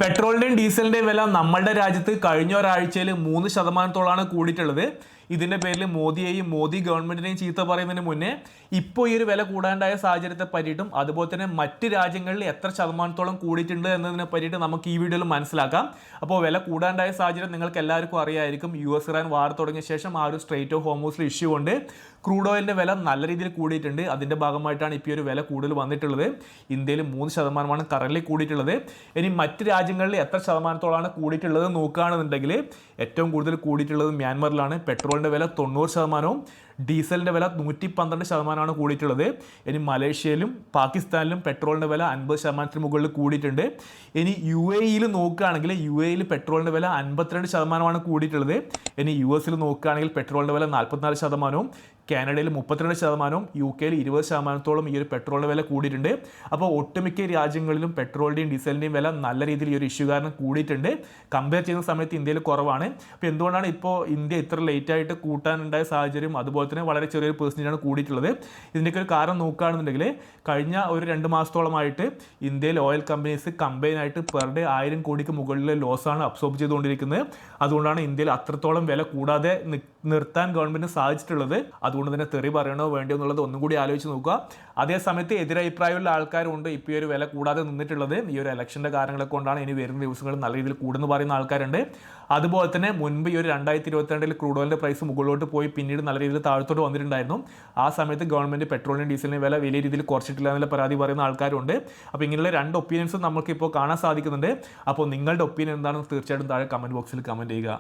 പെട്രോളിന്റെയും ഡീസലിന്റെയും വില നമ്മുടെ രാജ്യത്ത് കഴിഞ്ഞ ഒരാഴ്ചയിൽ 3% കൂടിയിട്ടുള്ളത്. ഇതിന്റെ പേരിൽ മോദിയെയും മോദി ഗവൺമെന്റിനെയും ചീത്ത പറയുന്നതിന് മുന്നേ ഇപ്പോൾ ഈ ഒരു വില കൂടാണ്ടായ സാഹചര്യത്തെ പറ്റിയിട്ടും അതുപോലെ തന്നെ മറ്റ് രാജ്യങ്ങളിൽ എത്ര ശതമാനത്തോളം കൂടിയിട്ടുണ്ട് എന്നതിനെ പറ്റിയിട്ട് നമുക്ക് ഈ വീഡിയോയിൽ മനസ്സിലാക്കാം. അപ്പോൾ വില കൂടാണ്ടായ സാഹചര്യം നിങ്ങൾക്ക് എല്ലാവർക്കും അറിയായിരിക്കും. US ഇറാൻ വാർ തുടങ്ങിയ ശേഷം ആ ഒരു സ്ട്രെയിറ്റ് ഓഫ് ഹോർമൂസിൽ ഇഷ്യൂ കൊണ്ട് ക്രൂഡ് ഓയിലിന്റെ വില നല്ല രീതിയിൽ കൂടിയിട്ടുണ്ട്. അതിന്റെ ഭാഗമായിട്ടാണ് ഇപ്പോൾ ഒരു വില കൂടുതൽ വന്നിട്ടുള്ളത്. ഇന്ത്യയിൽ 3% കറന്റ് കൂടിയിട്ടുള്ളത്. ഇനി മറ്റ് രാജ്യങ്ങളിൽ എത്ര ശതമാനത്തോളാണ് കൂടിയിട്ടുള്ളത് നോക്കുകയാണെന്നുണ്ടെങ്കിൽ ഏറ്റവും കൂടുതൽ കൂടിയിട്ടുള്ളത് മ്യാൻമറിലാണ്. പെട്രോളിന്റെ വില 90%, ഡീസലിന്റെ വില 112% കൂടിയിട്ടുള്ളത്. ഇനി മലേഷ്യയിലും പാകിസ്ഥാനിലും പെട്രോളിന്റെ വില 50% മുകളിൽ കൂടിയിട്ടുണ്ട്. ഇനി UAE നോക്കുകയാണെങ്കിൽ UAE പെട്രോളിന്റെ വില 52% കൂടിയിട്ടുള്ളത്. ഇനി US നോക്കുകയാണെങ്കിൽ പെട്രോളിന്റെ വില 44%, കാനഡയിൽ 32%, UK 20%-ഓളം ഈ ഒരു പെട്രോളിന്റെ വില കൂടിയിട്ടുണ്ട്. അപ്പോൾ ഒട്ടുമിക്ക രാജ്യങ്ങളിലും പെട്രോളിന്റെയും ഡീസലിന്റെയും വില നല്ല രീതിയിൽ ഈ ഒരു ഇഷ്യൂ കാരണം കൂടിയിട്ടുണ്ട്. കമ്പയർ ചെയ്യുന്ന സമയത്ത് ഇന്ത്യയിൽ കുറവാണ്. അപ്പോൾ എന്തുകൊണ്ടാണ് ഇപ്പോൾ ഇന്ത്യ ഇത്ര ലേറ്റ് ആയിട്ട് കൂട്ടാനുണ്ടായ സാഹചര്യം, അതുപോലെ തന്നെ വളരെ ചെറിയൊരു പെർസെൻറ്റേജാണ് കൂടിയിട്ടുള്ളത്. ഇതിൻ്റെയൊക്കെ ഒരു കാരണം നോക്കുകയാണെന്നുണ്ടെങ്കിൽ കഴിഞ്ഞ ഒരു 2 മാസത്തോളമായിട്ട് ഇന്ത്യയിൽ ഓയിൽ കമ്പനീസ് കമ്പൈനായിട്ട് പെർ ഡേ 1000 കോടിക്ക് മുകളിൽ ലോസാണ് അബ്സോർബ് ചെയ്തുകൊണ്ടിരിക്കുന്നത്. അതുകൊണ്ടാണ് ഇന്ത്യയിൽ അത്രത്തോളം വില കൂടാതെ നിർത്താൻ ഗവൺമെൻറ് സാധിച്ചിട്ടുള്ളത്. അതുകൊണ്ട് തന്നെ തെറി പറയണോ വേണ്ടോ എന്നുള്ളത് ഒന്നും കൂടി ആലോചിച്ച് നോക്കുക. അതേസമയത്ത് എതിരഭിപ്രായമുള്ള ആൾക്കാരുണ്ട് ഇപ്പോൾ ഈ ഒരു വില കൂടാതെ നിന്നിട്ടുള്ളത്. ഈ ഒരു ഇലക്ഷൻ്റെ കാരണങ്ങളൊക്കെ കൊണ്ടാണ് ഇനി വരുന്ന ദിവസങ്ങൾ നല്ല രീതിയിൽ കൂടുന്നു പറയുന്ന ആൾക്കാരുണ്ട്. അതുപോലെ തന്നെ മുൻപ് ഈ ഒരു 2022 ക്രൂഡ് ഓയിലിൻ്റെ പ്രൈസ് മുകളിലോട്ട് പോയി പിന്നീട് നല്ല രീതിയിൽ താഴത്തോട്ട് വന്നിട്ടുണ്ടായിരുന്നു. ആ സമയത്ത് ഗവൺമെൻറ് പെട്രോളിനും ഡീസലിനും വില വലിയ രീതിയിൽ കുറച്ചിട്ടില്ല എന്നുള്ള പരാതി പറയുന്ന ആൾക്കാരുണ്ട്. അപ്പോൾ ഇങ്ങനെയുള്ള 2 ഒപ്പീനിയൻസും നമുക്കിപ്പോൾ കാണാൻ സാധിക്കുന്നുണ്ട്. അപ്പോൾ നിങ്ങളുടെ ഒപ്പീനിയൻ എന്താണെന്ന് തീർച്ചയായിട്ടും താഴെ കമൻറ്റ് ബോക്സിൽ കമൻറ്റ് ചെയ്യുക.